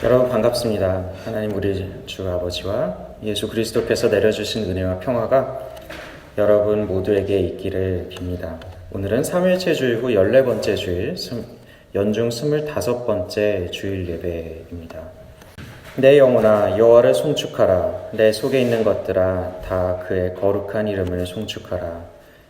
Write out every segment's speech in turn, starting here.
여러분 반갑습니다. 하나님 우리 주 아버지와 예수 그리스도께서 내려주신 은혜와 평화가 여러분 모두에게 있기를 빕니다. 오늘은 3일째 주일 후 14번째 주일, 연중 25번째 주일 예배입니다. 내 영혼아 여호와를 송축하라. 내 속에 있는 것들아 다 그의 거룩한 이름을 송축하라.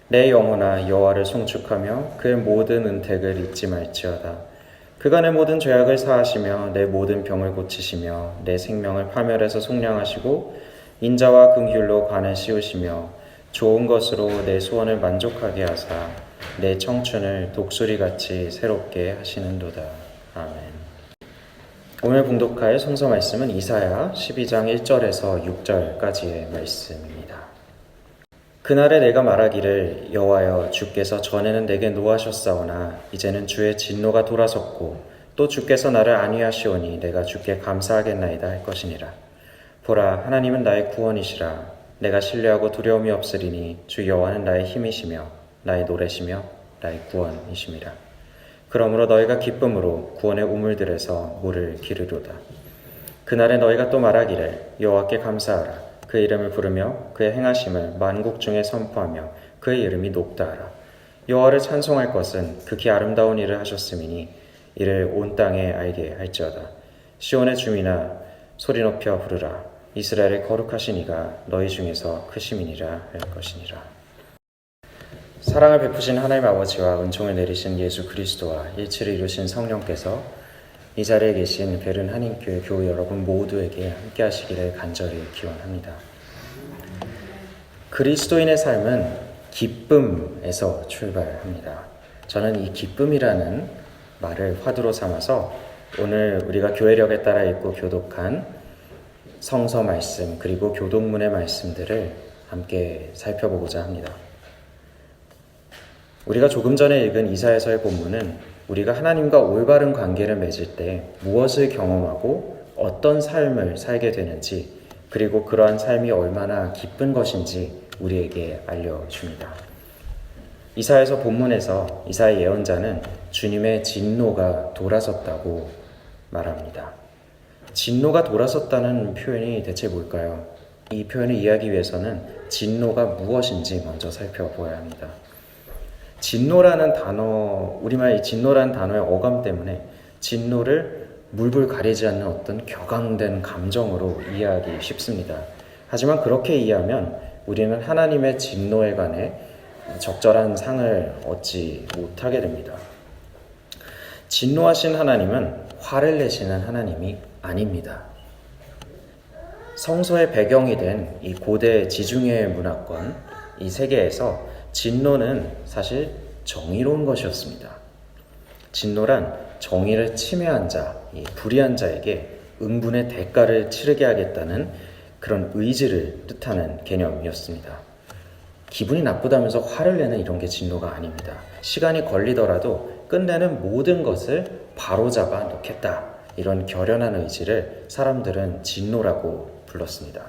내 영혼아 여호와를 송축하며 그의 모든 은택을 잊지 말지어다. 그가 내 모든 죄악을 사하시며 내 모든 병을 고치시며 내 생명을 파멸해서 속량하시고 인자와 긍휼로 관을 씌우시며 좋은 것으로 내 소원을 만족하게 하사 내 청춘을 독수리같이 새롭게 하시는도다. 아멘. 오늘 봉독할 성서 말씀은 이사야 12장 1절에서 6절까지의 말씀입니다. 그날에 내가 말하기를 여호와여 주께서 전에는 내게 노하셨사오나 이제는 주의 진노가 돌아섰고 또 주께서 나를 안위하시오니 내가 주께 감사하겠나이다 할 것이니라. 보라 하나님은 나의 구원이시라. 내가 신뢰하고 두려움이 없으리니 주 여호와는 나의 힘이시며 나의 노래시며 나의 구원이심이라. 그러므로 너희가 기쁨으로 구원의 우물들에서 물을 기르리로다. 그날에 너희가 또 말하기를 여호와께 감사하라. 그의 이름을 부르며 그의 행하심을 만국 중에 선포하며 그의 이름이 높다하라. 여호와를 찬송할 것은 극히 아름다운 일을 하셨음이니 이를 온 땅에 알게 할지어다. 시온의 주민아 소리 높여 부르라. 이스라엘의 거룩하신 이가 너희 중에서 크심이니라 할 것이니라. 사랑을 베푸신 하나님 아버지와 은총을 내리신 예수 그리스도와 일치를 이루신 성령께서 이 자리에 계신 베른 한인교회 교우 여러분 모두에게 함께 하시기를 간절히 기원합니다. 그리스도인의 삶은 기쁨에서 출발합니다. 저는 이 기쁨이라는 말을 화두로 삼아서 오늘 우리가 교회력에 따라 읽고 교독한 성서 말씀 그리고 교독문의 말씀들을 함께 살펴보고자 합니다. 우리가 조금 전에 읽은 이사야서의 본문은 우리가 하나님과 올바른 관계를 맺을 때 무엇을 경험하고 어떤 삶을 살게 되는지 그리고 그러한 삶이 얼마나 기쁜 것인지 우리에게 알려줍니다. 이사야서 본문에서 이사야 예언자는 주님의 진노가 돌아섰다고 말합니다. 진노가 돌아섰다는 표현이 대체 뭘까요? 이 표현을 이해하기 위해서는 진노가 무엇인지 먼저 살펴보아야 합니다. 진노라는 단어, 우리말 이 진노라는 단어의 어감 때문에 진노를 물불 가리지 않는 어떤 격앙된 감정으로 이해하기 쉽습니다. 하지만 그렇게 이해하면 우리는 하나님의 진노에 관해 적절한 상을 얻지 못하게 됩니다. 진노하신 하나님은 화를 내시는 하나님이 아닙니다. 성서의 배경이 된 이 고대 지중해 문화권, 이 세계에서 진노는 사실 정의로운 것이었습니다. 진노란 정의를 침해한 자, 이 불의한 자에게 응분의 대가를 치르게 하겠다는 그런 의지를 뜻하는 개념이었습니다. 기분이 나쁘다면서 화를 내는 이런 게 진노가 아닙니다. 시간이 걸리더라도 끝내는 모든 것을 바로잡아 놓겠다. 이런 결연한 의지를 사람들은 진노라고 불렀습니다.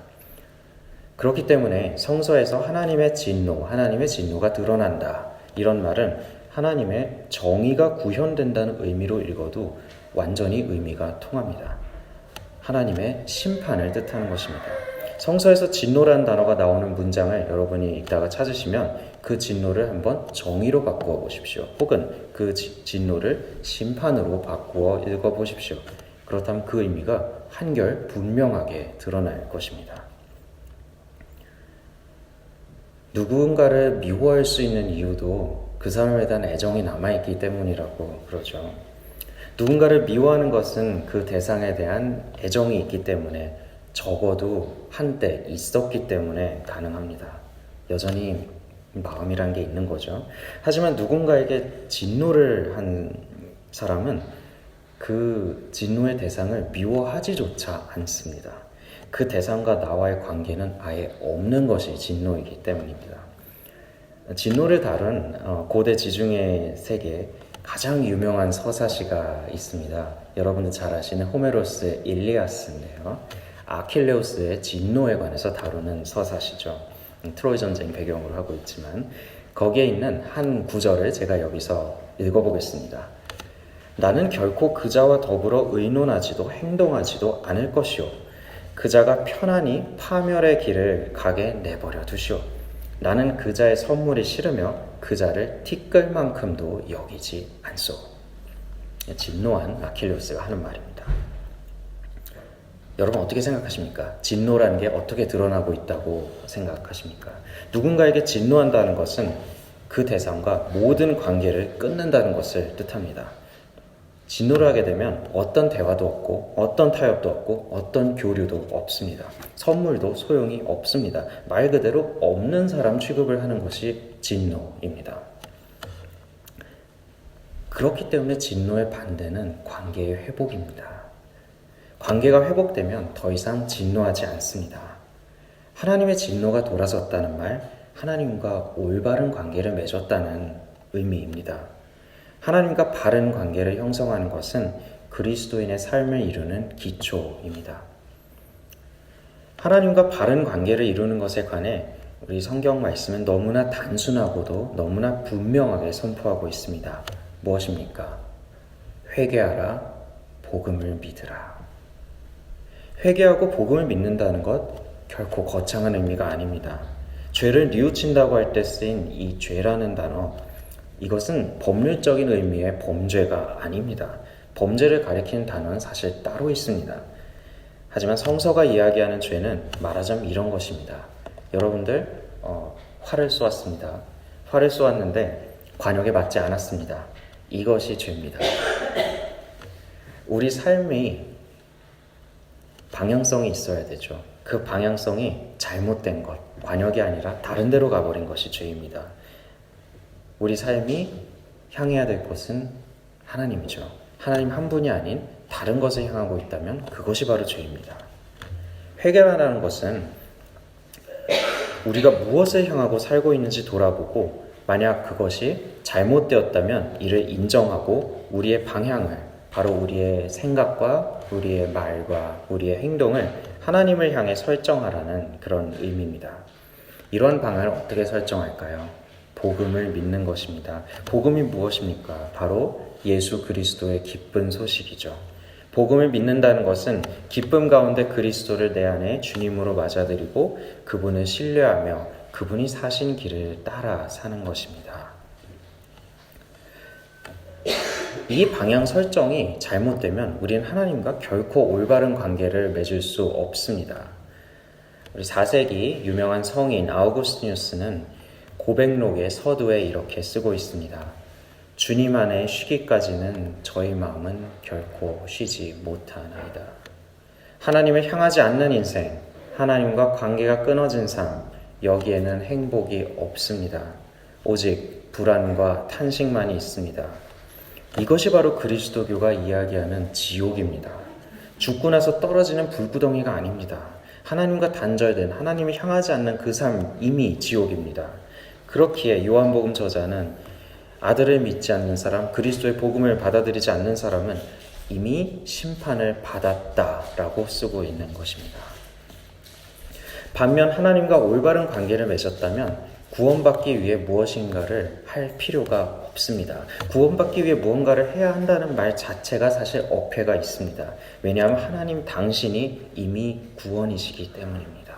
그렇기 때문에 성서에서 하나님의 진노가 드러난다. 이런 말은 하나님의 정의가 구현된다는 의미로 읽어도 완전히 의미가 통합니다. 하나님의 심판을 뜻하는 것입니다. 성서에서 진노라는 단어가 나오는 문장을 여러분이 읽다가 찾으시면 그 진노를 한번 정의로 바꾸어 보십시오. 혹은 그 진노를 심판으로 바꾸어 읽어 보십시오. 그렇다면 그 의미가 한결 분명하게 드러날 것입니다. 누군가를 미워할 수 있는 이유도 그 사람에 대한 애정이 남아있기 때문이라고 그러죠. 누군가를 미워하는 것은 그 대상에 대한 애정이 있기 때문에 적어도 한때 있었기 때문에 가능합니다. 여전히 마음이란 게 있는 거죠. 하지만 누군가에게 진노를 한 사람은 그 진노의 대상을 미워하지조차 않습니다. 그 대상과 나와의 관계는 아예 없는 것이 진노이기 때문입니다. 진노를 다룬 고대 지중해 세계에 가장 유명한 서사시가 있습니다. 여러분들 잘 아시는 호메로스의 일리아스인데요. 아킬레우스의 진노에 관해서 다루는 서사시죠. 트로이 전쟁 배경으로 하고 있지만 거기에 있는 한 구절을 제가 여기서 읽어보겠습니다. 나는 결코 그자와 더불어 의논하지도 행동하지도 않을 것이요 그자가 편안히 파멸의 길을 가게 내버려 두시오. 나는 그자의 선물이 싫으며 그자를 티끌만큼도 여기지 않소. 진노한 아킬레우스가 하는 말입니다. 여러분 어떻게 생각하십니까? 진노라는 게 어떻게 드러나고 있다고 생각하십니까? 누군가에게 진노한다는 것은 그 대상과 모든 관계를 끊는다는 것을 뜻합니다. 진노를 하게 되면 어떤 대화도 없고 어떤 타협도 없고 어떤 교류도 없습니다. 선물도 소용이 없습니다. 말 그대로 없는 사람 취급을 하는 것이 진노입니다. 그렇기 때문에 진노의 반대는 관계의 회복입니다. 관계가 회복되면 더 이상 진노하지 않습니다. 하나님의 진노가 돌아섰다는 말, 하나님과 올바른 관계를 맺었다는 의미입니다. 하나님과 바른 관계를 형성하는 것은 그리스도인의 삶을 이루는 기초입니다. 하나님과 바른 관계를 이루는 것에 관해 우리 성경 말씀은 너무나 단순하고도 너무나 분명하게 선포하고 있습니다. 무엇입니까? 회개하라, 복음을 믿으라. 회개하고 복음을 믿는다는 것 결코 거창한 의미가 아닙니다. 죄를 뉘우친다고 할 때 쓰인 이 죄라는 단어, 이것은 법률적인 의미의 범죄가 아닙니다. 범죄를 가리키는 단어는 사실 따로 있습니다. 하지만 성서가 이야기하는 죄는 말하자면 이런 것입니다. 여러분들 활을 쏘았습니다. 활을 쏘았는데 관역에 맞지 않았습니다. 이것이 죄입니다. 우리 삶이 방향성이 있어야 되죠. 그 방향성이 잘못된 것, 관역이 아니라 다른 데로 가버린 것이 죄입니다. 우리 삶이 향해야 될 것은 하나님이죠. 하나님 한 분이 아닌 다른 것을 향하고 있다면 그것이 바로 죄입니다. 회개라는 것은 우리가 무엇을 향하고 살고 있는지 돌아보고 만약 그것이 잘못되었다면 이를 인정하고 우리의 방향을, 바로 우리의 생각과 우리의 말과 우리의 행동을 하나님을 향해 설정하라는 그런 의미입니다. 이러한 방향을 어떻게 설정할까요? 복음을 믿는 것입니다. 복음이 무엇입니까? 바로 예수 그리스도의 기쁜 소식이죠. 복음을 믿는다는 것은 기쁨 가운데 그리스도를 내 안에 주님으로 맞아들이고 그분을 신뢰하며 그분이 사신 길을 따라 사는 것입니다. 이 방향 설정이 잘못되면 우리는 하나님과 결코 올바른 관계를 맺을 수 없습니다. 우리 4세기 유명한 성인 아우구스티누스는 고백록의 서두에 이렇게 쓰고 있습니다. 주님 안에 쉬기까지는 저희 마음은 결코 쉬지 못하나이다. 하나님을 향하지 않는 인생, 하나님과 관계가 끊어진 삶, 여기에는 행복이 없습니다. 오직 불안과 탄식만이 있습니다. 이것이 바로 그리스도교가 이야기하는 지옥입니다. 죽고 나서 떨어지는 불구덩이가 아닙니다. 하나님과 단절된, 하나님을 향하지 않는 그 삶, 이미 지옥입니다. 그렇기에 요한복음 저자는 아들을 믿지 않는 사람, 그리스도의 복음을 받아들이지 않는 사람은 이미 심판을 받았다라고 쓰고 있는 것입니다. 반면 하나님과 올바른 관계를 맺었다면 구원받기 위해 무엇인가를 할 필요가 없습니다. 구원받기 위해 무언가를 해야 한다는 말 자체가 사실 어폐가 있습니다. 왜냐하면 하나님 당신이 이미 구원이시기 때문입니다.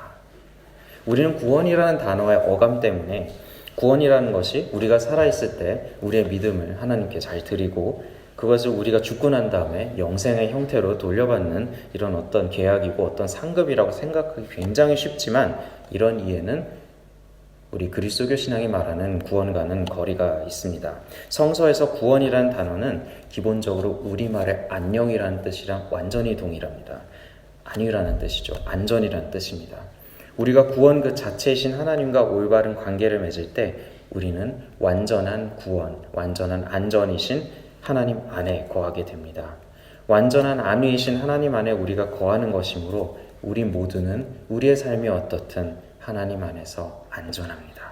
우리는 구원이라는 단어의 어감 때문에 구원이라는 것이 우리가 살아있을 때 우리의 믿음을 하나님께 잘 드리고 그것을 우리가 죽고 난 다음에 영생의 형태로 돌려받는 이런 어떤 계약이고 어떤 상급이라고 생각하기 굉장히 쉽지만 이런 이해는 우리 그리스도교 신앙이 말하는 구원과는 거리가 있습니다. 성서에서 구원이라는 단어는 기본적으로 우리말의 안녕이라는 뜻이랑 완전히 동일합니다. 안위라는 뜻이죠. 안전이라는 뜻입니다. 우리가 구원 그 자체이신 하나님과 올바른 관계를 맺을 때 우리는 완전한 구원, 완전한 안전이신 하나님 안에 거하게 됩니다. 완전한 안위이신 하나님 안에 우리가 거하는 것이므로 우리 모두는 우리의 삶이 어떻든 하나님 안에서 안전합니다.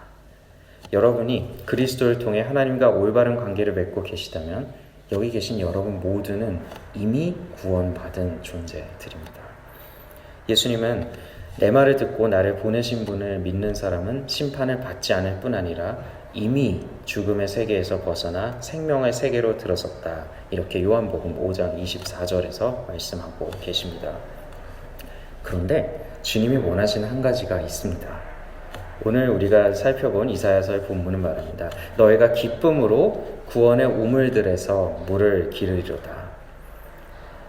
여러분이 그리스도를 통해 하나님과 올바른 관계를 맺고 계시다면 여기 계신 여러분 모두는 이미 구원받은 존재들입니다. 예수님은 내 말을 듣고 나를 보내신 분을 믿는 사람은 심판을 받지 않을 뿐 아니라 이미 죽음의 세계에서 벗어나 생명의 세계로 들어섰다. 이렇게 요한복음 5장 24절에서 말씀하고 계십니다. 그런데 주님이 원하시는 한 가지가 있습니다. 오늘 우리가 살펴본 이사야서의 본문은 말합니다. 너희가 기쁨으로 구원의 우물들에서 물을 기르리로다.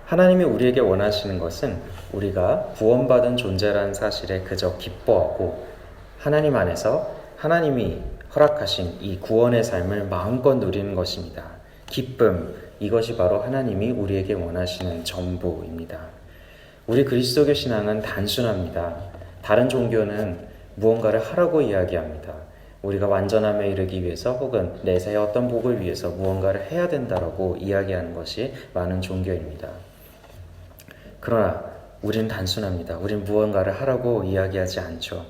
하나님이 우리에게 원하시는 것은 우리가 구원받은 존재라는 사실에 그저 기뻐하고 하나님 안에서 하나님이 허락하신 이 구원의 삶을 마음껏 누리는 것입니다. 기쁨, 이것이 바로 하나님이 우리에게 원하시는 전부입니다. 우리 그리스도교 신앙은 단순합니다. 다른 종교는 무언가를 하라고 이야기합니다. 우리가 완전함에 이르기 위해서 혹은 내세의 어떤 복을 위해서 무언가를 해야 된다라고 이야기하는 것이 많은 종교입니다. 그러나 우리는 단순합니다. 우리는 무언가를 하라고 이야기하지 않죠.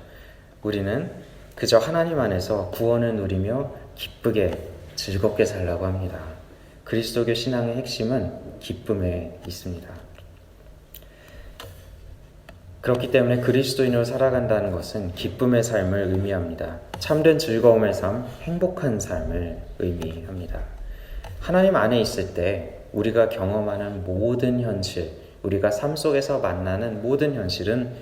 우리는 그저 하나님 안에서 구원을 누리며 기쁘게 즐겁게 살라고 합니다. 그리스도교 신앙의 핵심은 기쁨에 있습니다. 그렇기 때문에 그리스도인으로 살아간다는 것은 기쁨의 삶을 의미합니다. 참된 즐거움의 삶, 행복한 삶을 의미합니다. 하나님 안에 있을 때 우리가 경험하는 모든 현실, 우리가 삶 속에서 만나는 모든 현실은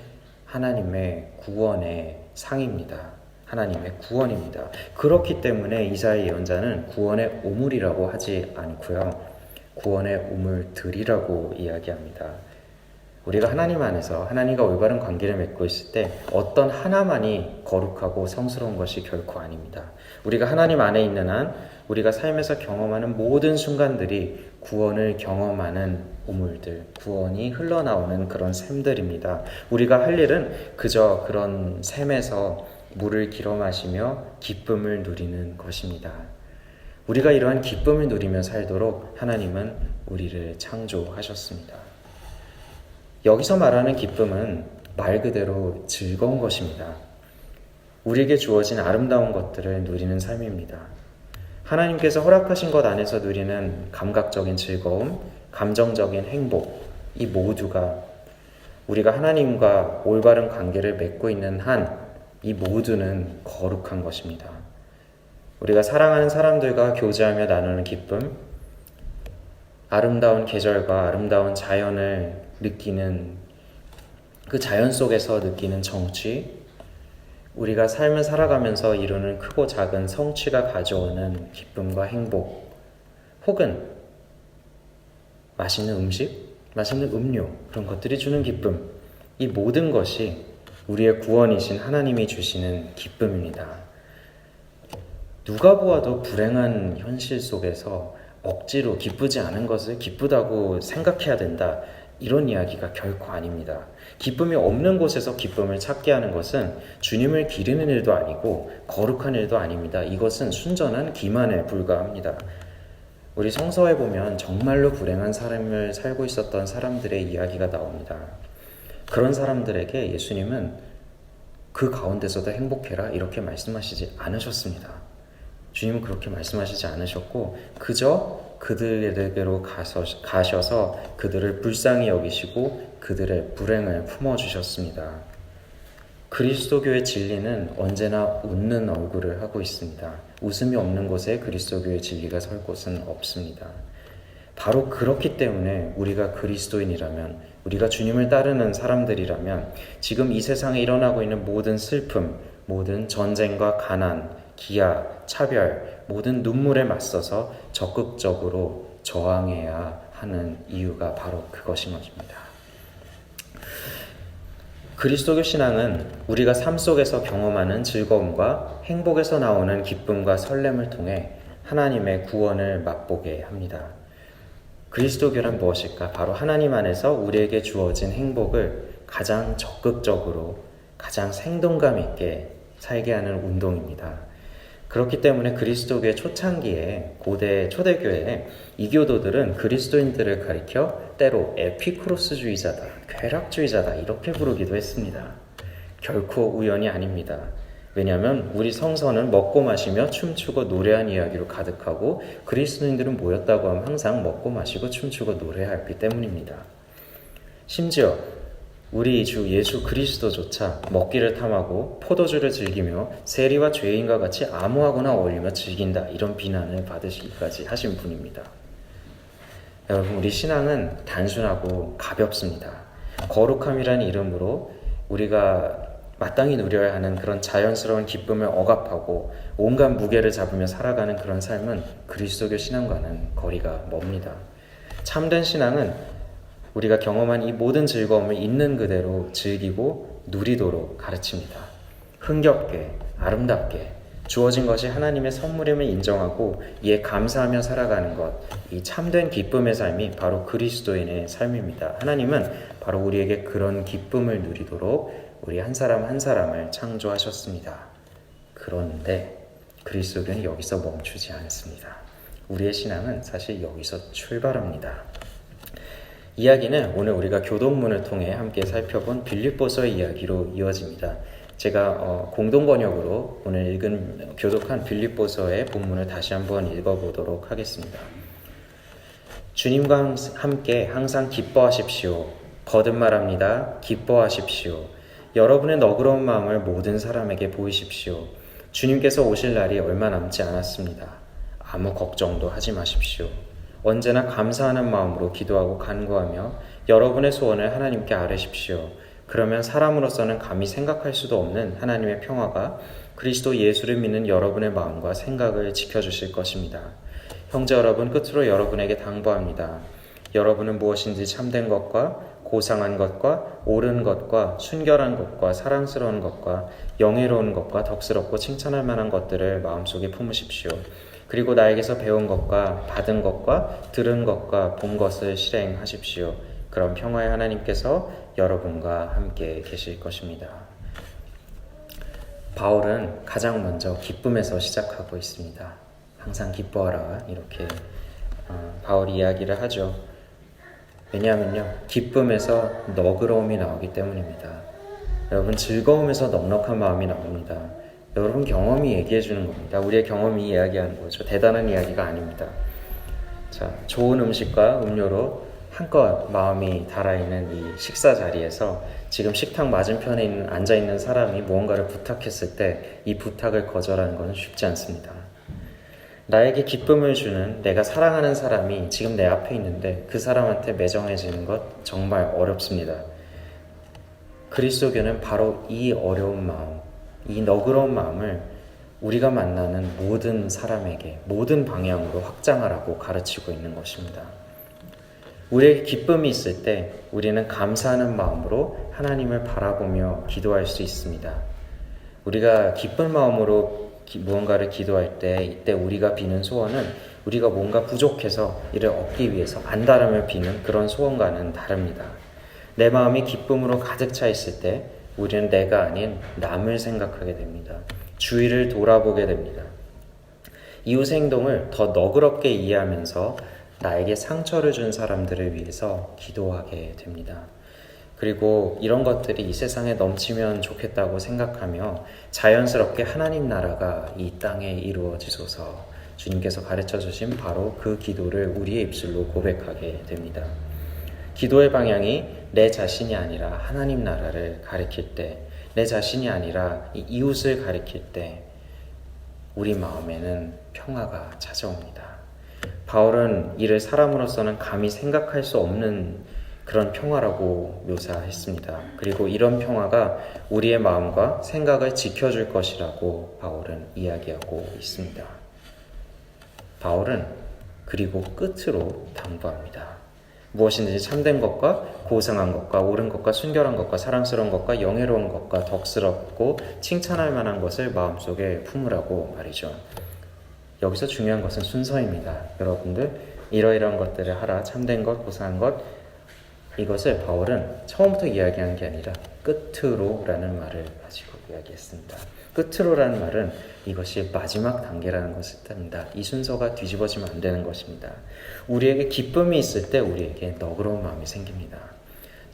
하나님의 구원의 상입니다. 하나님의 구원입니다. 그렇기 때문에 이사야 예언자는 구원의 우물이라고 하지 않고요. 구원의 우물들이라고 이야기합니다. 우리가 하나님 안에서 하나님과 올바른 관계를 맺고 있을 때 어떤 하나만이 거룩하고 성스러운 것이 결코 아닙니다. 우리가 하나님 안에 있는 한 우리가 삶에서 경험하는 모든 순간들이 구원을 경험하는 우물들, 구원이 흘러나오는 그런 샘들입니다. 우리가 할 일은 그저 그런 샘에서 물을 길어 마시며 기쁨을 누리는 것입니다. 우리가 이러한 기쁨을 누리며 살도록 하나님은 우리를 창조하셨습니다. 여기서 말하는 기쁨은 말 그대로 즐거운 것입니다. 우리에게 주어진 아름다운 것들을 누리는 삶입니다. 하나님께서 허락하신 것 안에서 누리는 감각적인 즐거움, 감정적인 행복, 이 모두가 우리가 하나님과 올바른 관계를 맺고 있는 한 이 모두는 거룩한 것입니다. 우리가 사랑하는 사람들과 교제하며 나누는 기쁨, 아름다운 계절과 아름다운 자연을 느끼는 그 자연 속에서 느끼는 정취, 우리가 삶을 살아가면서 이루는 크고 작은 성취가 가져오는 기쁨과 행복, 혹은 맛있는 음식, 맛있는 음료, 그런 것들이 주는 기쁨, 이 모든 것이 우리의 구원이신 하나님이 주시는 기쁨입니다. 누가 보아도 불행한 현실 속에서 억지로 기쁘지 않은 것을 기쁘다고 생각해야 된다, 이런 이야기가 결코 아닙니다. 기쁨이 없는 곳에서 기쁨을 찾게 하는 것은 주님을 기리는 일도 아니고 거룩한 일도 아닙니다. 이것은 순전한 기만에 불과합니다. 우리 성서에 보면 정말로 불행한 삶을 살고 있었던 사람들의 이야기가 나옵니다. 그런 사람들에게 예수님은 그 가운데서도 행복해라 이렇게 말씀하시지 않으셨습니다. 주님은 그렇게 말씀하시지 않으셨고 그저 그들에게로 가셔서 그들을 불쌍히 여기시고 그들의 불행을 품어주셨습니다. 그리스도교의 진리는 언제나 웃는 얼굴을 하고 있습니다. 웃음이 없는 곳에 그리스도교의 진리가 설 곳은 없습니다. 바로 그렇기 때문에 우리가 그리스도인이라면, 우리가 주님을 따르는 사람들이라면 지금 이 세상에 일어나고 있는 모든 슬픔, 모든 전쟁과 가난, 기아, 차별, 모든 눈물에 맞서서 적극적으로 저항해야 하는 이유가 바로 그것인 것입니다. 그리스도교 신앙은 우리가 삶 속에서 경험하는 즐거움과 행복에서 나오는 기쁨과 설렘을 통해 하나님의 구원을 맛보게 합니다. 그리스도교란 무엇일까? 바로 하나님 안에서 우리에게 주어진 행복을 가장 적극적으로, 가장 생동감 있게 살게 하는 운동입니다. 그렇기 때문에 그리스도교의 초창기에 고대 초대교회에 이교도들은 그리스도인들을 가리켜 때로 에피쿠로스주의자다, 쾌락주의자다 이렇게 부르기도 했습니다. 결코 우연이 아닙니다. 왜냐하면 우리 성서는 먹고 마시며 춤추고 노래한 이야기로 가득하고 그리스도인들은 모였다고 하면 항상 먹고 마시고 춤추고 노래하였기 때문입니다. 심지어 우리 주 예수 그리스도조차 먹기를 탐하고 포도주를 즐기며 세리와 죄인과 같이 암호하거나 어울리며 즐긴다, 이런 비난을 받으시기까지 하신 분입니다. 여러분, 우리 신앙은 단순하고 가볍습니다. 거룩함이라는 이름으로 우리가 마땅히 누려야 하는 그런 자연스러운 기쁨을 억압하고 온갖 무게를 잡으며 살아가는 그런 삶은 그리스도교 신앙과는 거리가 멉니다. 참된 신앙은 우리가 경험한 이 모든 즐거움을 있는 그대로 즐기고 누리도록 가르칩니다. 흥겹게, 아름답게 주어진 것이 하나님의 선물임을 인정하고 이에 감사하며 살아가는 것, 이 참된 기쁨의 삶이 바로 그리스도인의 삶입니다. 하나님은 바로 우리에게 그런 기쁨을 누리도록 우리 한 사람 한 사람을 창조하셨습니다. 그런데 그리스도교는 여기서 멈추지 않습니다. 우리의 신앙은 사실 여기서 출발합니다. 이야기는 오늘 우리가 교동문을 통해 함께 살펴본 빌립보서의 이야기로 이어집니다. 제가 공동 번역으로 오늘 읽은 교독한 빌립보서의 본문을 다시 한번 읽어보도록 하겠습니다. 주님과 함께 항상 기뻐하십시오. 거듭 말합니다. 기뻐하십시오. 여러분의 너그러운 마음을 모든 사람에게 보이십시오. 주님께서 오실 날이 얼마 남지 않았습니다. 아무 걱정도 하지 마십시오. 언제나 감사하는 마음으로 기도하고 간구하며 여러분의 소원을 하나님께 아뢰십시오. 그러면 사람으로서는 감히 생각할 수도 없는 하나님의 평화가 그리스도 예수를 믿는 여러분의 마음과 생각을 지켜주실 것입니다. 형제 여러분, 끝으로 여러분에게 당부합니다. 여러분은 무엇인지 참된 것과 고상한 것과 옳은 것과 순결한 것과 사랑스러운 것과 영예로운 것과 덕스럽고 칭찬할 만한 것들을 마음속에 품으십시오. 그리고 나에게서 배운 것과 받은 것과 들은 것과 본 것을 실행하십시오. 그럼 평화의 하나님께서 여러분과 함께 계실 것입니다. 바울은 가장 먼저 기쁨에서 시작하고 있습니다. 항상 기뻐하라, 이렇게 바울이 이야기를 하죠. 왜냐하면요, 기쁨에서 너그러움이 나오기 때문입니다. 여러분, 즐거움에서 넉넉한 마음이 나옵니다. 여러분 경험이 얘기해 주는 겁니다. 우리의 경험이 이야기하는 거죠. 대단한 이야기가 아닙니다. 자, 좋은 음식과 음료로 한껏 마음이 달아있는 이 식사 자리에서 지금 식탁 맞은편에 앉아있는 사람이 무언가를 부탁했을 때 이 부탁을 거절하는 것은 쉽지 않습니다. 나에게 기쁨을 주는 내가 사랑하는 사람이 지금 내 앞에 있는데 그 사람한테 매정해지는 것 정말 어렵습니다. 그리스도교는 바로 이 어려운 마음, 이 너그러운 마음을 우리가 만나는 모든 사람에게 모든 방향으로 확장하라고 가르치고 있는 것입니다. 우리에게 기쁨이 있을 때 우리는 감사하는 마음으로 하나님을 바라보며 기도할 수 있습니다. 우리가 기쁜 마음으로 무언가를 기도할 때 이때 우리가 비는 소원은 우리가 뭔가 부족해서 이를 얻기 위해서 안달함을 비는 그런 소원과는 다릅니다. 내 마음이 기쁨으로 가득 차 있을 때 우리는 내가 아닌 남을 생각하게 됩니다. 주위를 돌아보게 됩니다. 이웃 행동을 더 너그럽게 이해하면서 나에게 상처를 준 사람들을 위해서 기도하게 됩니다. 그리고 이런 것들이 이 세상에 넘치면 좋겠다고 생각하며 자연스럽게 하나님 나라가 이 땅에 이루어지소서, 주님께서 가르쳐 주신 바로 그 기도를 우리의 입술로 고백하게 됩니다. 기도의 방향이 내 자신이 아니라 하나님 나라를 가리킬 때, 내 자신이 아니라 이웃을 가리킬 때 우리 마음에는 평화가 찾아옵니다. 바울은 이를 사람으로서는 감히 생각할 수 없는 그런 평화라고 묘사했습니다. 그리고 이런 평화가 우리의 마음과 생각을 지켜줄 것이라고 바울은 이야기하고 있습니다. 바울은 그리고 끝으로 당부합니다. 무엇인지 참된 것과 고상한 것과 옳은 것과 순결한 것과 사랑스러운 것과 영예로운 것과 덕스럽고 칭찬할 만한 것을 마음속에 품으라고 말이죠. 여기서 중요한 것은 순서입니다. 여러분들, 이러이러한 것들을 하라. 참된 것, 고상한 것, 이것을 바울은 처음부터 이야기한 게 아니라 끝으로라는 말을 가지고 이야기했습니다. 끝으로라는 말은 이것이 마지막 단계라는 것을 뜻합니다. 이 순서가 뒤집어지면 안 되는 것입니다. 우리에게 기쁨이 있을 때 우리에게 너그러운 마음이 생깁니다.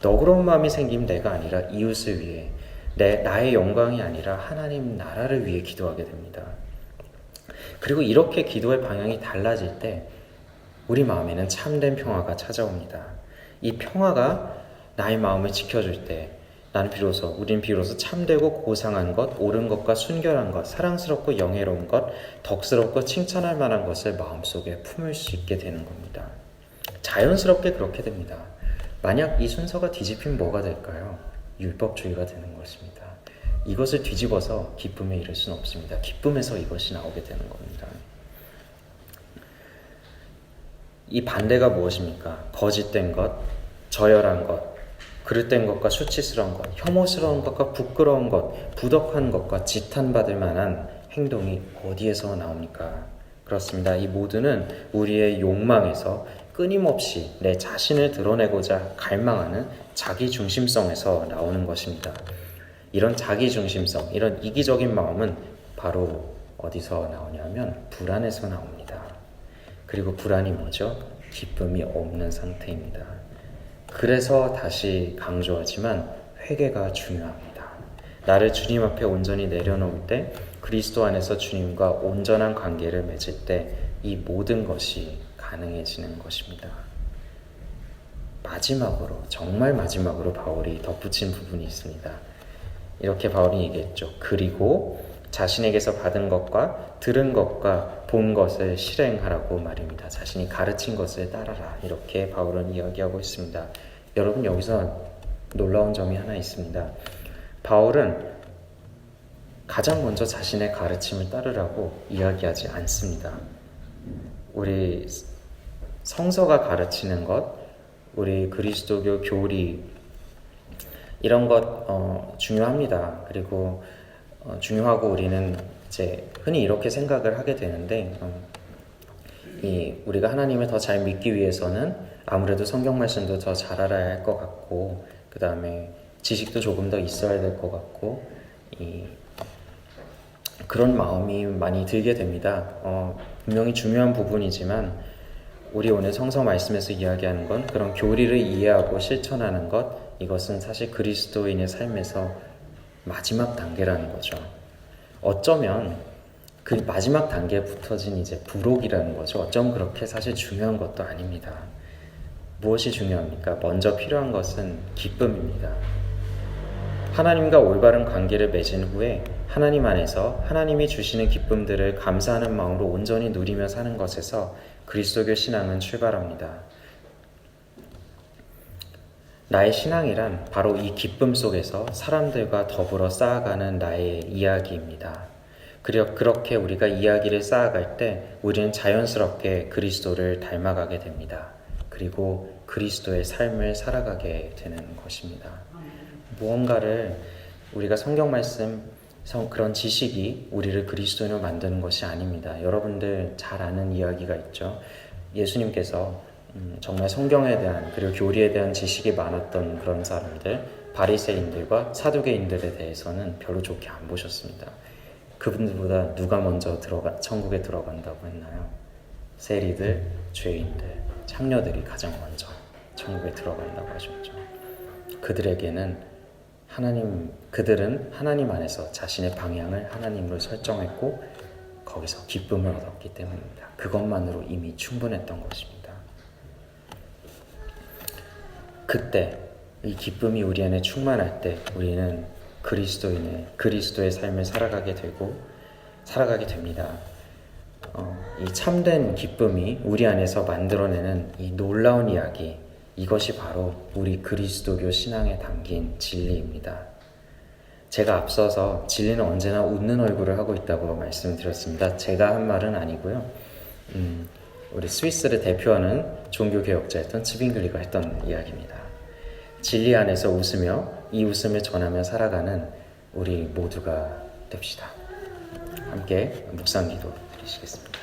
너그러운 마음이 생기면 내가 아니라 이웃을 위해, 나의 영광이 아니라 하나님 나라를 위해 기도하게 됩니다. 그리고 이렇게 기도의 방향이 달라질 때 우리 마음에는 참된 평화가 찾아옵니다. 이 평화가 나의 마음을 지켜줄 때 우린 비로소 참되고 고상한 것, 옳은 것과 순결한 것, 사랑스럽고 영예로운 것, 덕스럽고 칭찬할 만한 것을 마음속에 품을 수 있게 되는 겁니다. 자연스럽게 그렇게 됩니다. 만약 이 순서가 뒤집히면 뭐가 될까요? 율법주의가 되는 것입니다. 이것을 뒤집어서 기쁨에 이를 수는 없습니다. 기쁨에서 이것이 나오게 되는 겁니다. 이 반대가 무엇입니까? 거짓된 것, 저열한 것, 그릇된 것과 수치스러운 것, 혐오스러운 것과 부끄러운 것, 부덕한 것과 지탄받을 만한 행동이 어디에서 나옵니까? 그렇습니다. 이 모두는 우리의 욕망에서 끊임없이 내 자신을 드러내고자 갈망하는 자기중심성에서 나오는 것입니다. 이런 자기중심성, 이런 이기적인 마음은 바로 어디서 나오냐면 불안에서 나옵니다. 그리고 불안이 뭐죠? 기쁨이 없는 상태입니다. 그래서 다시 강조하지만 회개가 중요합니다. 나를 주님 앞에 온전히 내려놓을 때, 그리스도 안에서 주님과 온전한 관계를 맺을 때 이 모든 것이 가능해지는 것입니다. 마지막으로, 정말 마지막으로 바울이 덧붙인 부분이 있습니다. 이렇게 바울이 얘기했죠. 그리고 자신에게서 받은 것과 들은 것과 본 것을 실행하라고 말입니다. 자신이 가르친 것을 따라라. 이렇게 바울은 이야기하고 있습니다. 여러분, 여기서 놀라운 점이 하나 있습니다. 바울은 가장 먼저 자신의 가르침을 따르라고 이야기하지 않습니다. 우리 성서가 가르치는 것, 우리 그리스도교 교리, 이런 것 중요합니다. 그리고 중요하고 우리는 이제 흔히 이렇게 생각을 하게 되는데, 우리가 하나님을 더 잘 믿기 위해서는 아무래도 성경 말씀도 더 잘 알아야 할 것 같고, 그 다음에 지식도 조금 더 있어야 될 것 같고, 그런 마음이 많이 들게 됩니다. 분명히 중요한 부분이지만 우리 오늘 성서 말씀에서 이야기하는 건 그런 교리를 이해하고 실천하는 것, 이것은 사실 그리스도인의 삶에서 마지막 단계라는 거죠. 어쩌면 그 마지막 단계에 붙어진 이제 부록이라는 거죠. 어쩌면 그렇게 사실 중요한 것도 아닙니다. 무엇이 중요합니까? 먼저 필요한 것은 기쁨입니다. 하나님과 올바른 관계를 맺은 후에 하나님 안에서 하나님이 주시는 기쁨들을 감사하는 마음으로 온전히 누리며 사는 것에서 그리스도교 신앙은 출발합니다. 나의 신앙이란 바로 이 기쁨 속에서 사람들과 더불어 쌓아가는 나의 이야기입니다. 그렇게 우리가 이야기를 쌓아갈 때 우리는 자연스럽게 그리스도를 닮아가게 됩니다. 그리고 그리스도의 삶을 살아가게 되는 것입니다. 무언가를 우리가 성경 말씀, 그런 지식이 우리를 그리스도인으로 만드는 것이 아닙니다. 여러분들 잘 아는 이야기가 있죠. 예수님께서 정말 성경에 대한, 그리고 교리에 대한 지식이 많았던 그런 사람들, 바리새인들과 사두개인들에 대해서는 별로 좋게 안 보셨습니다. 그분들보다 누가 먼저 천국에 들어간다고 했나요? 세리들, 죄인들, 창녀들이 가장 먼저 천국에 들어간다고 하셨죠. 그들은 하나님 안에서 자신의 방향을 하나님으로 설정했고 거기서 기쁨을 얻었기 때문입니다. 그것만으로 이미 충분했던 것입니다. 그때 이 기쁨이 우리 안에 충만할 때 우리는 그리스도의 삶을 살아가게 됩니다. 이 참된 기쁨이 우리 안에서 만들어내는 이 놀라운 이야기, 이것이 바로 우리 그리스도교 신앙에 담긴 진리입니다. 제가 앞서서 진리는 언제나 웃는 얼굴을 하고 있다고 말씀드렸습니다. 제가 한 말은 아니고요. 우리 스위스를 대표하는 종교개혁자였던 츠빙글리가 했던 이야기입니다. 진리 안에서 웃으며 이 웃음을 전하며 살아가는 우리 모두가 됩시다. 함께 묵상 기도 드리시겠습니다.